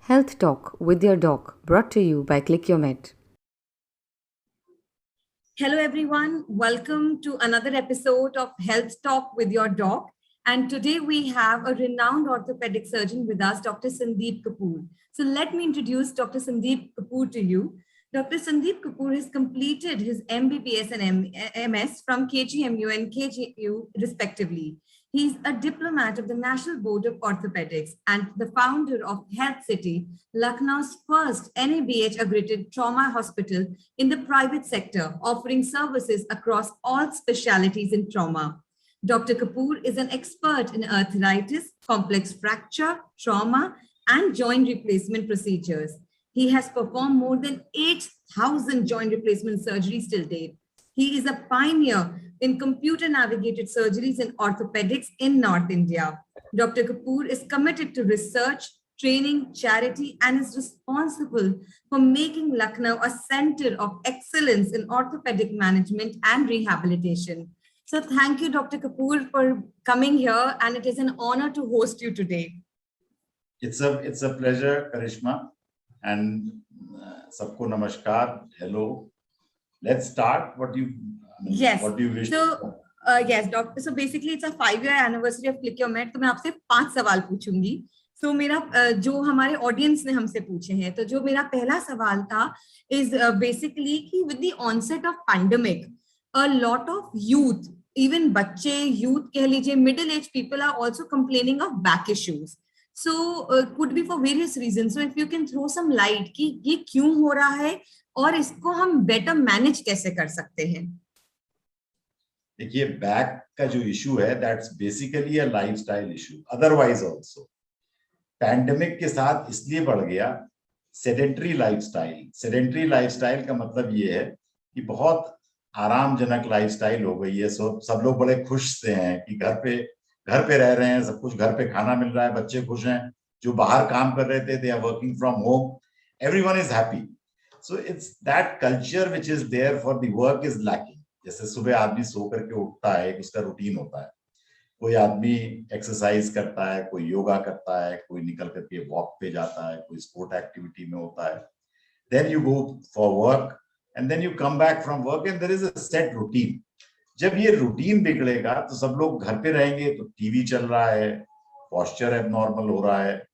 Health Talk with your doc, brought to you by Click Your Med. Hello, everyone. Welcome to another episode of Health Talk with your doc. And today we have a renowned orthopedic surgeon with us, Dr. Sandeep Kapoor. So let me introduce Dr. Sandeep Kapoor to you. Dr. Sandeep Kapoor has completed his MBBS and MS from KGMU and KGU respectively. He's a diplomat of the National Board of Orthopedics and the founder of Health City, Lucknow's first NABH accredited trauma hospital in the private sector, offering services across all specialties in trauma. Dr. Kapoor is an expert in arthritis, complex fracture, trauma, and joint replacement procedures. He has performed more than 8,000 joint replacement surgeries till date. He is a pioneer in computer navigated surgeries and orthopedics in North India. Dr. Kapoor is committed to research, training, charity, and is responsible for making Lucknow a center of excellence in orthopedic management and rehabilitation. So thank you, Dr. Kapoor, for coming here, and it is an honor to host you today. It's a pleasure, Karishma, and sabko namaskar. Hello. Let's start. What do you wish? So yes, doctor. So basically, it's a 5-year anniversary of Click Your Med. तो मैं आपसे 5 सवाल पूछूंगी. So मेरा जो हमारे audience ने हमसे पूछे हैं, तो जो मेरा पहला सवाल था is basically कि with the onset of pandemic, a lot of youth, even बच्चे, youth कह लीजिए, middle-aged people are also complaining of back issues. So could be for various reasons. So if you can throw some light कि ये क्यों हो रहा है और इसको हम better manage कैसे कर सकते हैं? देखिए, बैक का जो इशू है, that's basically a lifestyle issue. Otherwise also pandemic के साथ इसलिए बढ़ गया सेडेंटरी लाइफस्टाइल. सेडेंटरी लाइफस्टाइल का मतलब ये है कि बहुत आरामजनक लाइफस्टाइल हो गई है. सब लोग बड़े खुश से हैं कि घर पे रह रहे हैं, सब कुछ घर पे खाना मिल रहा है, बच्चे खुश हैं. जो बाहर काम कर रहे थे, they are working from home. Everyone is happy. So it's that culture which is there for the work is lacking. जैसे सुबह आदमी सो करके उठता है, उसका रूटीन होता है. कोई आदमी एक्सरसाइज करता है, कोई योगा करता है, कोई निकल करके वॉक पे जाता है, कोई स्पोर्ट एक्टिविटी में होता है. Then you go for work and then you come back from work and there is a set routine. जब ये रूटीन बिगड़ेगा तो सब लोग घर पे रहेंगे, तो टीवी चल रहा है, पॉस्चर एबनॉर्मल हो रहा है,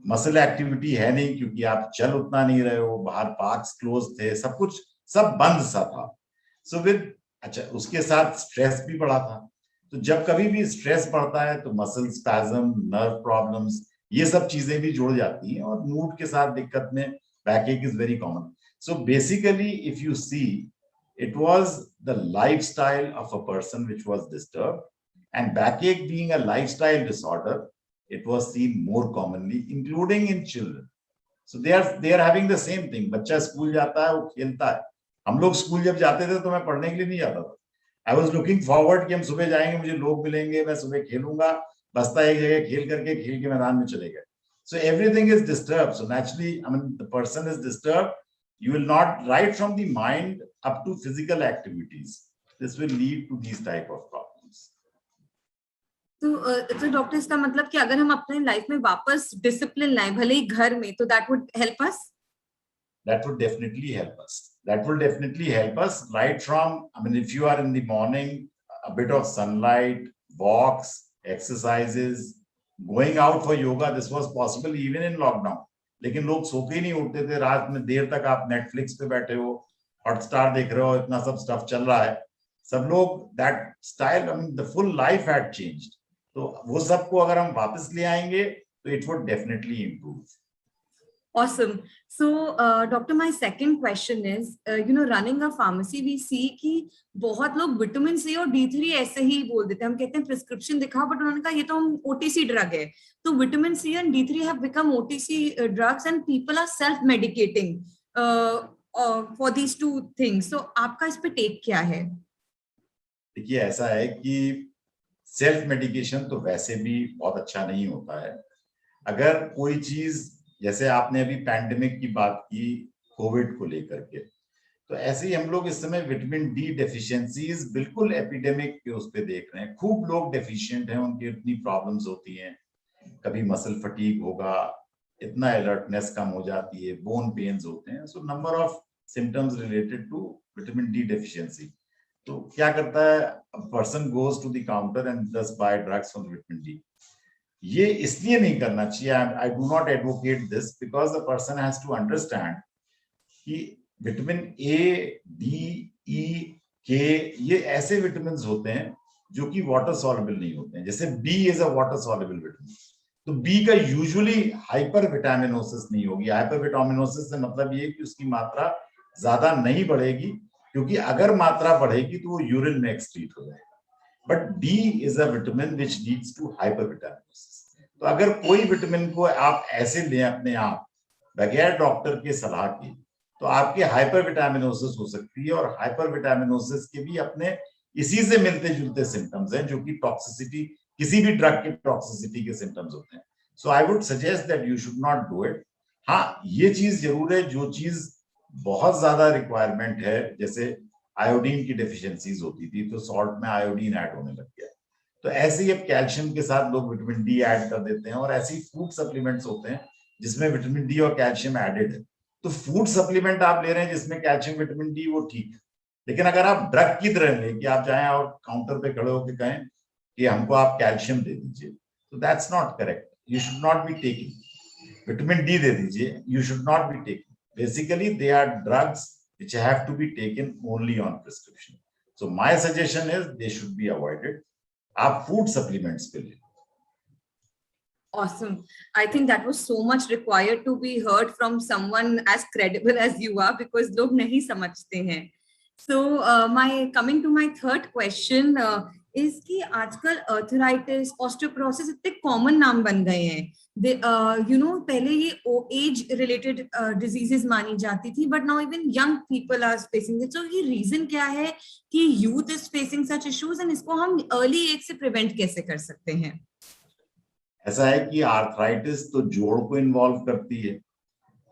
मसल एक्टिविटी है नहीं क्योंकि आप चल उतना नहीं रहे हो, बाहर पार्क्स क्लोज थे, सब बंद सा था. सो विद अच्छा, उसके साथ स्ट्रेस भी बढ़ा था. तो जब कभी भी स्ट्रेस बढ़ता है तो मसल स्पैज्म, नर्व प्रॉब्लम्स, ये सब चीजें भी जुड़ जाती हैं, और मूड के साथ दिक्कत में backache is very common. So basically if you see, it was the lifestyle of a person which was disturbed, and backache being a lifestyle disorder, it was seen more commonly, including in children. So they are having the same thing. बच्चा school जाता है, वो खेलता है. हम लोग school जब जाते थे तो मैं पढ़ने के लिए नहीं जाता था. आई वॉज लुकिंग फॉरवर्ड कि हम सुबह जाएंगे, मुझे लोग मिलेंगे, मैं सुबह खेलूंगा, बस्ता एक जगह खेल के मैदान में चले गए. So everything is disturbed. So naturally, I mean, the person is disturbed. You will not, right from the mind up to physical activities, this will lead to these type of problems. तो doctor, इसका मतलब कि अगर हम अपने life में वापस discipline लाएं, भले ही घर में, तो that would help us. That would definitely help us. That will definitely help us. Right from, I mean, if you are in the morning, a bit of sunlight, walks, exercises, going out for yoga, this was possible even in lockdown. लेकिन लोग सो के नहीं उठते थे. रात में देर तक आप नेटफ्लिक्स पे बैठे हो, हॉटस्टार देख रहे हो, इतना सब स्टफ चल रहा है. सब लोग that style, I mean the full life had changed. तो वो सबको अगर हम वापस ले आएंगे तो it would definitely improve. Awesome. So, doctor, my second question is, running a pharmacy, we see कि बहुत लोग विटामिन सी और D3 ऐसे ही बोल देते हैं. हम कहते हैं प्रिस्क्रिप्शन दिखाओ, बट उन्होंने कहा ये तो हम OTC ड्रग है. तो vitamin C and D3 have become OTC drugs and people are self-medicating for these two things. So, आपका इस पे टेक क्या है? देखिए, ऐसा है कि सेल्फ मेडिकेशन तो वैसे भी बहुत अच्छा नहीं होता है. अगर कोई चीज, जैसे आपने अभी पैंडेमिक की बात की कोविड को लेकर के, तो ऐसे ही हम लोग इस समय विटामिन डी डेफिशिएंसीज बिल्कुल एपिडेमिक के उस पे देख रहे हैं. खूब लोग डेफिशिएंट हैं, उनकी इतनी प्रॉब्लम्स होती हैं. कभी मसल फटीग होगा, इतना अलर्टनेस कम हो जाती है, बोन पेन्स होते हैं. So number of symptoms related to vitamin D deficiency. तो क्या करता है, person goes to the counter and just buy drugs for vitamin D. ये इसलिए नहीं करना चाहिए. I do not advocate this because the person has to understand कि vitamin A, D, E, K ये ऐसे विटामिन होते हैं जो कि वाटर सॉल्युबल नहीं होते हैं. जैसे B is a water soluble vitamin, तो बी का यूजुअली हाइपर विटामिनोसिस नहीं होगी. हाइपर विटामिनोसिस से मतलब ये कि उसकी मात्रा ज्यादा नहीं बढ़ेगी, क्योंकि अगर मात्रा बढ़ेगी तो वो यूरिन में एक्सक्रीट हो जाएगा. But D is a vitamin which leads to hypervitaminosis. तो अगर कोई विटामिन को आप ऐसे लें अपने आप बगैर डॉक्टर के सलाह के, तो आपकी हाइपर विटामिनोसिस हो सकती है. और हाइपर विटामिनोसिस के भी अपने इसी से मिलते जुलते सिम्टम्स हैं, जो कि टॉक्सिसिटी, किसी भी ड्रग के टॉक्सिसिटी के सिम्टम्स होते हैं. So I would suggest that you should not do it. हाँ, ये चीज जरूर है, जो चीज बहुत ज्यादा रिक्वायरमेंट है, जैसे आयोडीन की डेफिशिएंसीज होती थी, तो सॉल्ट में आयोडीन ऐड होने लग गया. तो ऐसे ही अब कैल्शियम के साथ लोग विटामिन डी ऐड कर देते हैं, और ऐसे ही फूड सप्लीमेंट्स होते हैं जिसमें विटामिन डी और कैल्शियम एडेड है. तो फूड सप्लीमेंट आप ले रहे हैं जिसमें कैल्शियम, विटामिन डी, वो ठीक है. लेकिन अगर आप ड्रग की तरह लें कि आप जाएं और काउंटर पे खड़े होकर कहें कि हमको आप कैल्शियम दे दीजिए, तो that's not correct. You should not be taking. Vitamin D दे दीजिए, you should not be taking. Basically they are drugs which have to be taken only on prescription. So my suggestion is they should be avoided. आप food supplements पे ले. Awesome. I think that was so much required to be heard from someone as credible as you are, because लोग नहीं समझते हैं. So coming to my third question is कि आजकल arthritis, osteoporosis इतने common नाम बन गए हैं. पहले ये age related diseases मानी जाती थी, but now even young people are facing it. So ये reason क्या है कि youth is facing such issues, and इसको हम early age से prevent कैसे कर सकते हैं? ऐसा है कि आर्थराइटिस तो जोड़ को इन्वॉल्व करती है,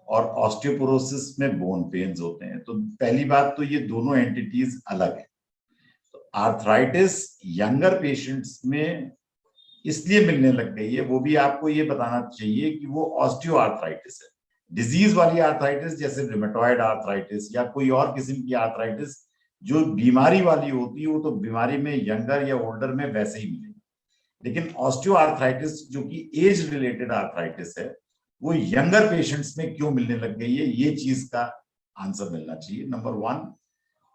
और ऑस्टियोपोरोसिस में बोन पेन्स होते हैं. तो पहली बात तो ये दोनों एंटिटीज अलग है. तो आर्थराइटिस यंगर पेशेंट्स में इसलिए मिलने लग गई है, वो भी आपको ये बताना चाहिए कि वो ऑस्टियो आर्थराइटिस है. डिजीज वाली आर्थराइटिस जैसे रिमेटॉइड आर्थराइटिस या कोई और किस्म की आर्थराइटिस जो बीमारी वाली होती है, वो तो बीमारी में यंगर या ओल्डर में वैसे ही मिलेगी. लेकिन ऑस्टियो आर्थराइटिस जो कि एज रिलेटेड आर्थराइटिस है, वो यंगर पेशेंट्स में क्यों मिलने लग गई है, ये चीज का आंसर मिलना चाहिए. Number 1,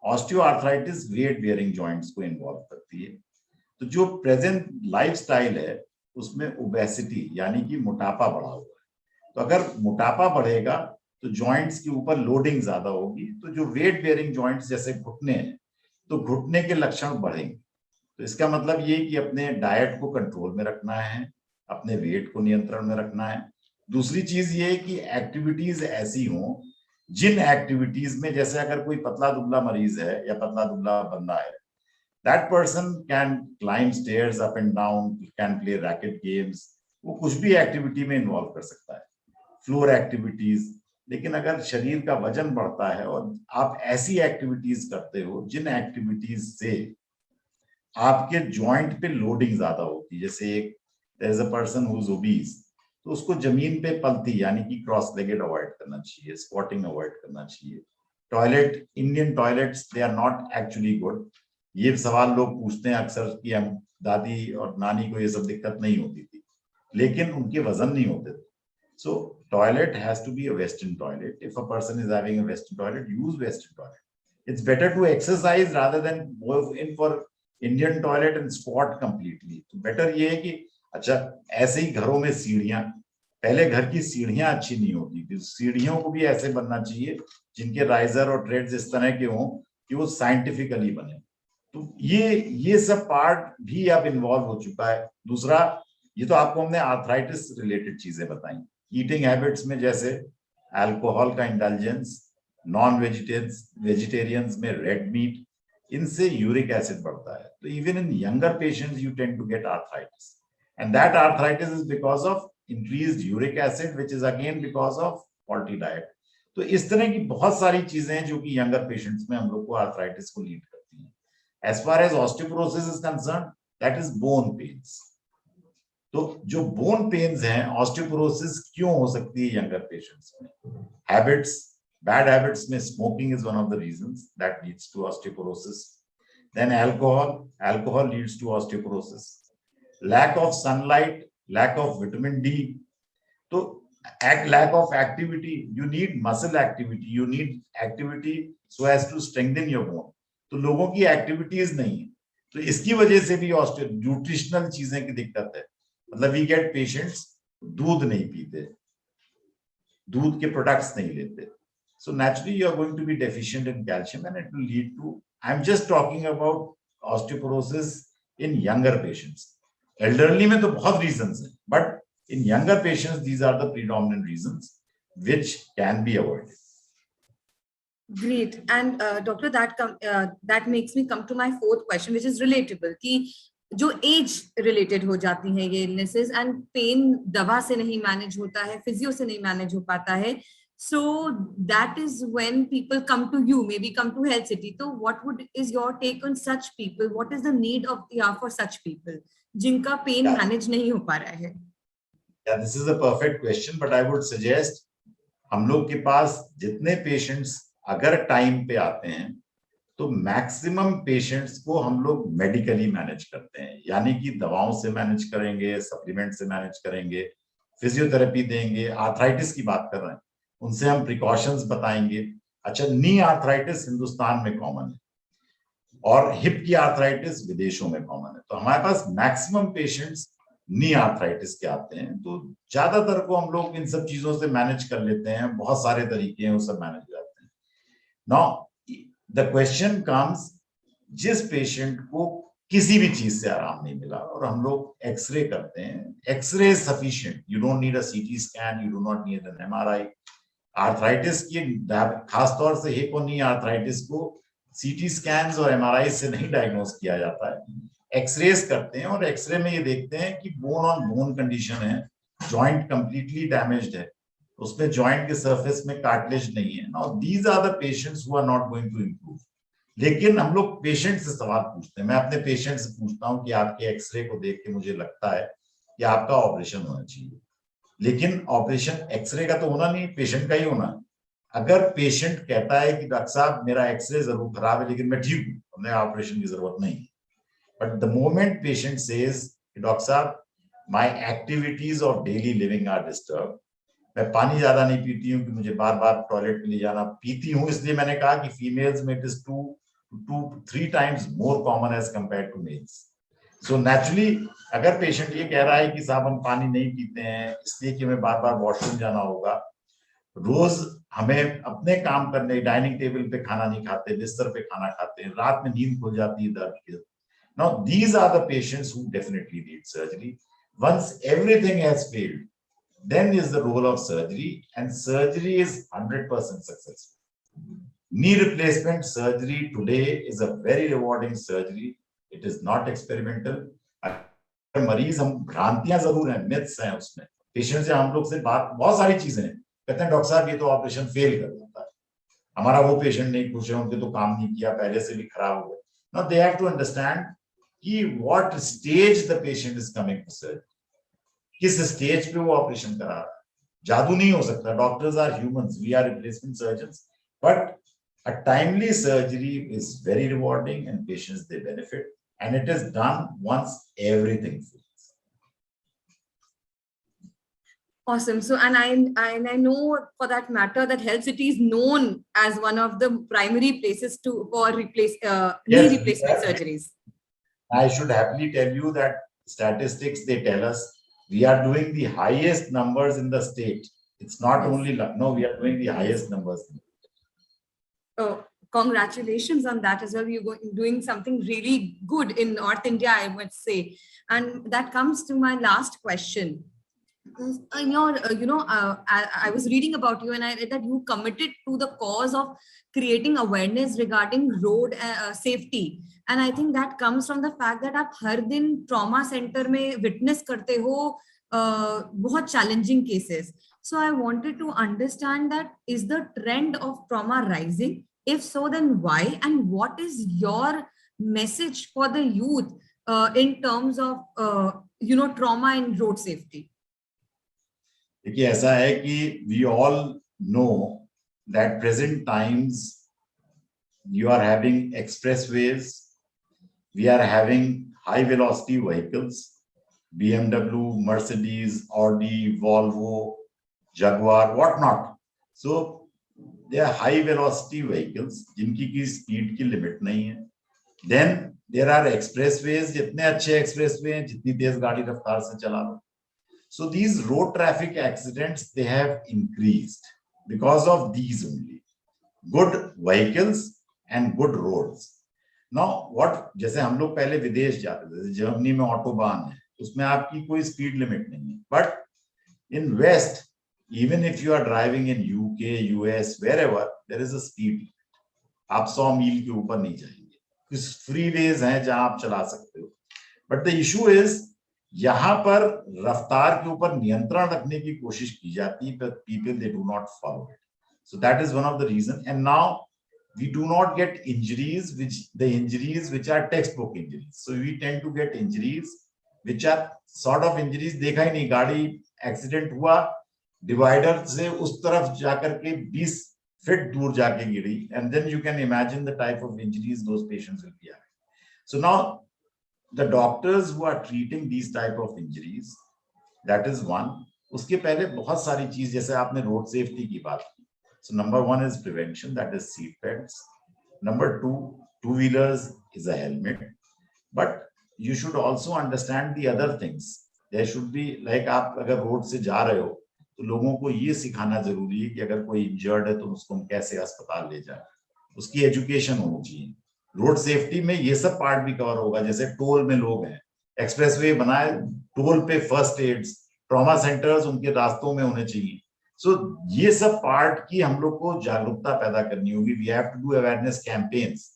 osteo arthritis weight bearing joints को इन्वॉल्व करती है. तो जो प्रेजेंट लाइफस्टाइल है उसमें ओबेसिटी यानी कि मोटापा बढ़ा हुआ है. तो अगर मोटापा बढ़ेगा तो जॉइंट्स के ऊपर लोडिंग ज्यादा होगी. तो जो वेट बेयरिंग जॉइंट्स जैसे घुटने हैं, तो घुटने के लक्षण बढ़ेंगे. तो इसका मतलब ये कि अपने डाइट को कंट्रोल में रखना है, अपने वेट को नियंत्रण में रखना है. दूसरी चीज ये है कि एक्टिविटीज ऐसी हों जिन एक्टिविटीज में, जैसे अगर कोई पतला दुबला मरीज है या पतला दुबला बंदा है, that person can climb stairs up and down, can play racket games, वो कुछ भी एक्टिविटी में इन्वॉल्व कर सकता है, फ्लोर एक्टिविटीज. लेकिन अगर शरीर का वजन बढ़ता है और आप ऐसी एक्टिविटीज करते हो जिन एक्टिविटीज से आपके जॉइंट पे लोडिंग ज्यादा होती है, जैसे एक there is a person who is obese, तो उसको जमीन पे पलती यानी कि क्रॉस लेगेड अवॉइड करना चाहिए, स्क्वाटिंग अवॉइड करना चाहिए. Toilet, Indian toilets they are not actually good. ये सवाल लोग पूछते हैं अक्सर कि हम दादी और नानी को ये सब दिक्कत नहीं होती थी, लेकिन उनके वजन नहीं होते थे. So toilet has to be a western toilet. If a person is having a western toilet, use western toilet. It's better to exercise rather than go in for Indian toilet and squat completely. तो better ये है कि अच्छा, ऐसे ही घरों में सीढ़ियां, पहले घर की सीढ़ियां अच्छी नहीं होती थी, सीढ़ियों को भी ऐसे बनना चाहिए जिनके राइजर और ट्रेड्स इस तरह के हों कि वो साइंटिफिकली बने. तो ये सब पार्ट भी अब इन्वॉल्व हो चुका है. दूसरा, ये तो आपको हमने आर्थराइटिस रिलेटेड चीजें बताई. ईटिंग हैबिट्स में जैसे अल्कोहल का इंडल्जेंस, नॉन वेजिटेरियंस में रेड मीट, इनसे यूरिक एसिड बढ़ता है. तो even in younger patients you tend to get arthritis, and that arthritis is because of increased uric acid which is again because of faulty diet. तो इस तरह की बहुत सारी चीजें हैं जो कि यंगर पेशेंट्स में हम लोग को आर्थराइटिस को लीड करती हैं. As far as osteoporosis is concern, that is bone pains. तो जो बोन पेन्स हैं, ऑस्टियोपोरोसिस क्यों हो सकती है यंगर पेशेंट्स में? हैबिट्स, बैड हैबिट्स में smoking is one of the reasons that leads to osteoporosis. Then alcohol leads to osteoporosis. Lack of sunlight, lack of vitamin D. तो lack of activity, you need muscle activity, you need activity so as to strengthen your bone. तो लोगों की activities नहीं है, तो इसकी वजह से भी न्यूट्रिशनल चीजें की दिक्कत है. मतलब वी गेट पेशेंट्स दूध नहीं पीते, दूध के प्रोडक्ट्स नहीं लेते, so naturally you are going to be deficient in calcium and it will lead to, I'm just talking about osteoporosis in younger patients. Elderly में तो बहुत reasons हैं, but in younger patients, these are the predominant reasons which can be avoided. Great. And doctor, that makes me come to my fourth question, which is relatable. कि जो age related हो जाती हैं ये illnesses and pain दवा से नहीं manage होता है, physio से नहीं manage हो पाता है. So that is when people come to you, maybe come to Health City. So what is your take on such people? What is the need of for such people जिनका pain manage नहीं हो पा रहा है? Yeah, this is a perfect question, but I would suggest हम लोग के पास जितने पेशेंट्स अगर टाइम पे आते हैं तो मैक्सिमम पेशेंट्स को हम लोग मेडिकली मैनेज करते हैं, यानी कि दवाओं से मैनेज करेंगे, सप्लीमेंट से मैनेज करेंगे, फिजियोथेरेपी देंगे. आर्थराइटिस की बात कर रहे हैं, उनसे हम प्रिकॉशंस बताएंगे. अच्छा, नी आर्थराइटिस हिंदुस्तान में कॉमन है और हिप की आर्थराइटिस विदेशों में कॉमन है. तो हमारे पास मैक्सिमम पेशेंट्स नी आर्थराइटिस के आते हैं, तो ज्यादातर को हम लोग इन सब चीजों से मैनेज कर लेते हैं. बहुत सारे तरीके हैं, वो सब मैनेज हो जाते हैं. नाउ द क्वेश्चन कम्स, जिस पेशेंट को किसी भी चीज से आराम नहीं मिला और हम लोग एक्सरे करते हैं, x-ray is sufficient, you don't need a CT scan, you do not need an MRI. Arthritis की खासतौर से हिप और नी आर्थराइटिस को सीटी स्कैन और एमआरआई से नहीं डायग्नोज किया जाता है, एक्सरेज करते हैं और एक्सरे में ये देखते हैं कि बोन ऑन बोन कंडीशन है, जॉइंट कंप्लीटली डैमेज्ड है, उसमें जॉइंट के सरफेस में कार्टिलेज नहीं है. Now these are the patients who are not going to improve. लेकिन हम लोग पेशेंट से सवाल पूछते हैं. मैं अपने पेशेंट से पूछता हूं कि आपके एक्सरे को देख के मुझे लगता है कि आपका ऑपरेशन होना चाहिए, लेकिन ऑपरेशन एक्सरे का तो होना नहीं, पेशेंट का ही होना है. अगर पेशेंट कहता है कि डॉक्टर साहब मेरा एक्सरे जरूर खराब है लेकिन मैं ठीक हूँ, हमें ऑपरेशन की जरूरत नहीं है. But the moment patient says, Doctor साहब, my activities of daily living are disturbed. मैं पानी ज्यादा नहीं पीती हूँ कि मुझे बार बार टॉयलेट में ले जाना, पीती हूँ इसलिए मैंने कहा कि फीमेल्स में it is 2 to 3 times more common as compared to males. So naturally, अगर पेशेंट ये कह रहा है कि साहब हम पानी नहीं पीते हैं इसलिए कि हमें बार बार वॉशरूम जाना होगा, रोज हमें अपने काम करने, डाइनिंग टेबल पे खाना नहीं खाते, बिस्तर पे खाना खाते हैं, रात में नींद खुल जाती है दर्द की. Now, these are the patients who definitely need surgery. Once everything has failed, then is the role of surgery, and surgery is 100% successful. Knee replacement surgery today is a very rewarding surgery. It is not experimental. मरीज हम भ्रांतियां जरूर हैं, myths हैं उसमें. Patient से हम लोग से बात बहुत सारी चीजें हैं, कहते हैं डॉक्टर साहब ये तो ऑपरेशन फेल कर जाता है, हमारा वो पेशेंट नहीं खुश है, उनके तो काम नहीं किया, पहले से भी खराब हो गए. Now they have to understand कि what stage the patient is coming to surgery, किस स्टेज पे वो ऑपरेशन करा रहा है. जादू नहीं हो सकता. Doctors are humans, we are replacement surgeons, but a timely surgery is very rewarding and patients they benefit, and it is done once everything fails. Awesome. So, and I know for that matter that Health City is known as one of the primary places for knee replacement surgeries. I should happily tell you that statistics, they tell us we are doing the highest numbers in the state. It's not only Lucknow, we are doing the highest numbers. Oh, congratulations on that as well. You're doing something really good in North India, I would say. And that comes to my last question. In your, I was reading about you and I read that you committed to the cause of creating awareness regarding road safety. And I think that comes from the fact that आप हर दिन trauma center में witness करते हो बहुत challenging cases. So I wanted to understand that, is the trend of trauma rising? If so, then why? And what is your message for the youth in terms of trauma in road safety? देखिए ऐसा है कि we all know that present times you are having expressways, we are having high velocity vehicles, BMW, Mercedes, Audi, Volvo, Jaguar, what not. So they are high velocity vehicles जिनकी की speed की limit नहीं है. Then there are expressways, जितने अच्छे expressway हैं जितनी तेज गाड़ी रफ्तार से चला लो. So these road traffic accidents, they have increased because of these only. Good vehicles and good roads. Now what, जैसे हम लोग पहले विदेश जाते थे, जर्मनी में ऑटोबान है, उसमें आपकी कोई स्पीड लिमिट नहीं है. But in West, even if you are driving in UK, US, wherever, there is a speed limit. आप 100 मील के ऊपर नहीं जाएंगे. कुछ फ्रीवेज हैं जहां आप चला सकते हो. But the issue is, यहाँ पर रफ्तार के ऊपर नियंत्रण रखने की कोशिश की जाती है, but people they do not follow it. So that is one of the reason. And now we do not get injuries, which are textbook injuries. So we tend to get injuries which are sort of injuries. देखा ही नहीं, गाड़ी accident हुआ, divider से उस तरफ जाकर के 20 feet दूर जाके गिरी, and then you can imagine the type of injuries those patients will be having. So now the doctors who are treating these type of injuries, that is one. उसके पहले बहुत सारी चीज, जैसे आपने रोड सेफ्टी की बात की. So number one is prevention, that is seat belts. Number two, two-wheelers is a helmet. But you should also understand the other things. There should be, like आप अगर रोड से जा रहे हो तो लोगों को ये सिखाना जरूरी है कि अगर कोई इंजर्ड है तो उसको हम कैसे अस्पताल ले जाए, उसकी एजुकेशन होनी चाहिए. रोड सेफ्टी में ये सब पार्ट भी कवर होगा. जैसे टोल में लोग हैं, एक्सप्रेसवे बनाए, टोल पे फर्स्ट एड्स, ट्रॉमा सेंटर्स उनके रास्तों में होने चाहिए. सो ये सब पार्ट की हम लोग को जागरूकता पैदा करनी होगी. We have to do awareness campaigns,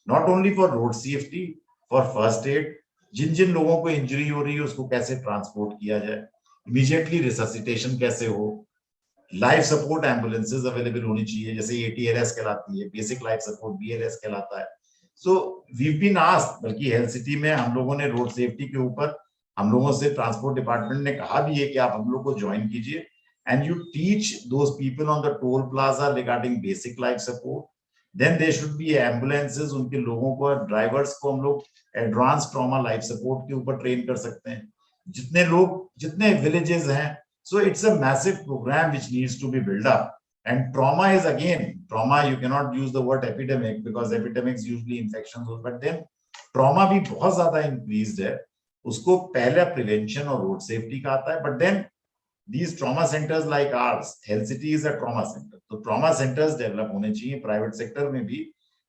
not only for road safety, for first aid. जिन जिन लोगों को इंजरी हो रही है उसको कैसे ट्रांसपोर्ट किया जाए, इमीडिएटली रिससिटेशन कैसे हो, लाइफ सपोर्ट एम्बुलेंसेज अवेलेबल होनी चाहिए, जैसे ATLS कहलाती है, बेसिक लाइफ सपोर्ट BLS कहलाता है. सो वी बीन आस्क्ड, बल्कि हेल्थ सिटी में हम लोगों ने रोड सेफ्टी के ऊपर हम लोगों से ट्रांसपोर्ट डिपार्टमेंट ने कहा भी है कि आप हम लोग को ज्वाइन कीजिए, and you teach those people on the toll plaza regarding basic life support. Then there should be ambulances, उनके लोगों को, ड्राइवर्स को हम लोग एडवांस ट्रॉमा लाइफ सपोर्ट के ऊपर ट्रेन कर सकते हैं. जितने लोग, जितने विलेजेस हैं, so it's a massive program which needs to be built up. And trauma is, again, trauma, you cannot use the word epidemic because epidemics usually infections, but then trauma भी बहुत ज्यादा increased है. उसको पहले prevention और road safety का आता है, but then these trauma centers like ours, Health City is a trauma center. तो trauma centers develop होने चाहिए private sector में भी,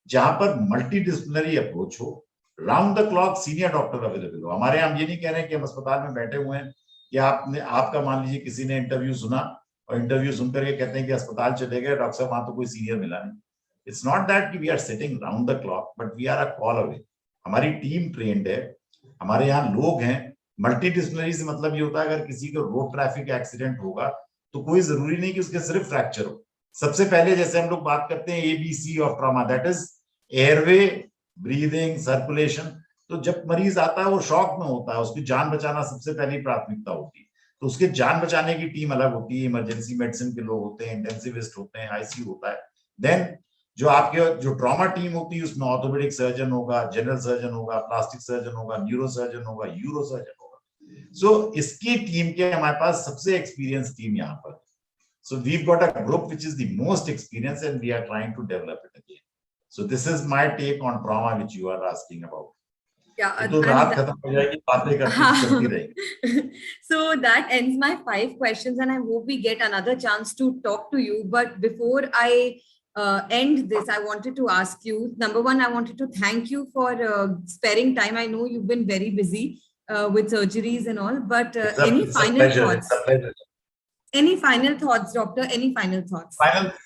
जहां पर multidisciplinary approach हो, round the clock senior doctor available हो. हमारे हम ये नहीं कह रहे हैं कि हम अस्पताल में बैठे हुए हैं कि आपका मान लीजिए किसी ने इंटरव्यू सुना और इंटरव्यू सुनकर के कहते हैं कि अस्पताल चले गए, डॉक्टर साहब वहां तो कोई सीनियर मिला नहीं. इट्स नॉट दैट कि we are sitting round the clock, but we are a call away. हमारी टीम ट्रेंड है, हमारे यहाँ लोग हैं. मल्टीडिसिप्लिनरी से मतलब ये होता है अगर किसी को रोड ट्रैफिक एक्सीडेंट होगा तो कोई जरूरी नहीं कि उसके सिर्फ फ्रैक्चर हो. सबसे पहले जैसे हम लोग बात करते हैं ABC of trauma, that is airway, breathing, circulation. तो जब मरीज आता है वो शॉक में होता है, उसकी जान बचाना सबसे पहली प्राथमिकता होती है. तो उसके जान बचाने की टीम अलग होती है, इमरजेंसी मेडिसिन के लोग होते हैं, इंटेंसिविस्ट होते हैं, ICU होता है. देन जो आपके जो ट्रॉमा टीम होती है उसमें ऑर्थोपेडिक सर्जन होगा, जनरल सर्जन होगा, प्लास्टिक सर्जन होगा, न्यूरो सर्जन होगा, यूरो सर्जन होगा. सो इसकी टीम के हमारे पास सबसे एक्सपीरियंस टीम यहाँ पर. So we got a group which is the most experience and we are trying to develop it again. So this is my take on trauma which you are asking about. तो रात खत्म हो जाएगी, बातें करती रहेंगी. So that ends my 5 questions and I hope we get another chance to talk to you. But before I end this, I wanted to ask you, number one, I wanted to thank you for sparing time. I know you've been very busy with surgeries and all, but any final thoughts? Any final thoughts, doctor? Any final thoughts?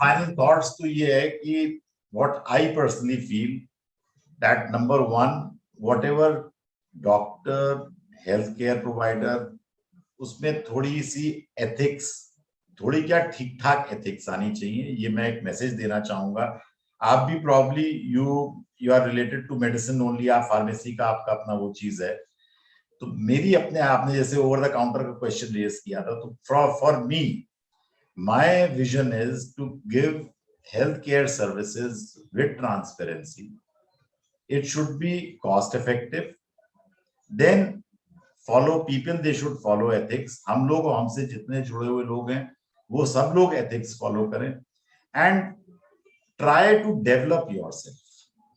Final thoughts to ये है कि what I personally feel that number one, whatever doctor, healthcare provider, उसमें थोड़ी सी ethics, थोड़ी क्या ठीक ठाक ethics आनी चाहिए. ये मैं एक मैसेज देना चाहूंगा. आप भी probably you are related to medicine only, आप फार्मेसी का आपका अपना वो चीज है. तो मेरी अपने आपने जैसे ओवर द काउंटर का क्वेश्चन रेज किया था, तो for me my vision is to give healthcare services with transparency. It should be cost effective. Then follow people, they should follow ethics. हम लोग हमसे जितने जुड़े हुए लोग हैं वो सब लोग ethics follow करें and try to develop yourself.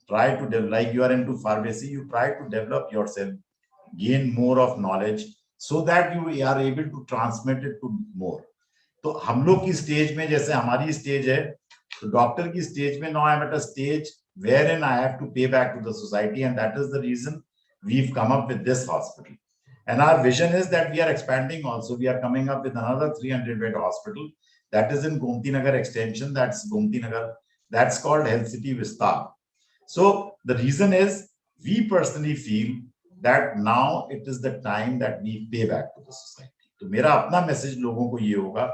Try to develop, like you are into pharmacy, you try to develop yourself, gain more of knowledge so that you are able to transmit it to more. तो हम लोग की stage में जैसे हमारी stage है, तो doctor की स्टेज में now I'm at a stage wherein I have to pay back to the society, and that is the reason we've come up with this hospital. And our vision is that we are expanding also. We are coming up with another 300-bed hospital that is in Gomti Nagar extension. That's Gomti Nagar. That's called Health City Vistar. So the reason is we personally feel that now it is the time that we pay back to the society. तो मेरा अपना message लोगों को ये होगा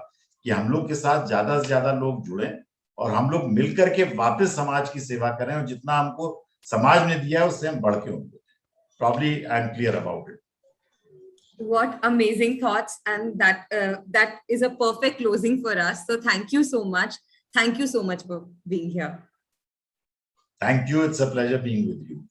कि हम लोग के साथ ज्यादा से ज्यादा लोग जुड़ें और हम लोग मिलकर के वापस समाज की सेवा करें, और जितना हमको समाज ने दिया है उससे हम बढ़ के उनको. Probably I'm clear about it. What amazing thoughts, and that is a perfect closing for us. So thank you so much. Thank you so much for being here. Thank you. It's a pleasure being with you.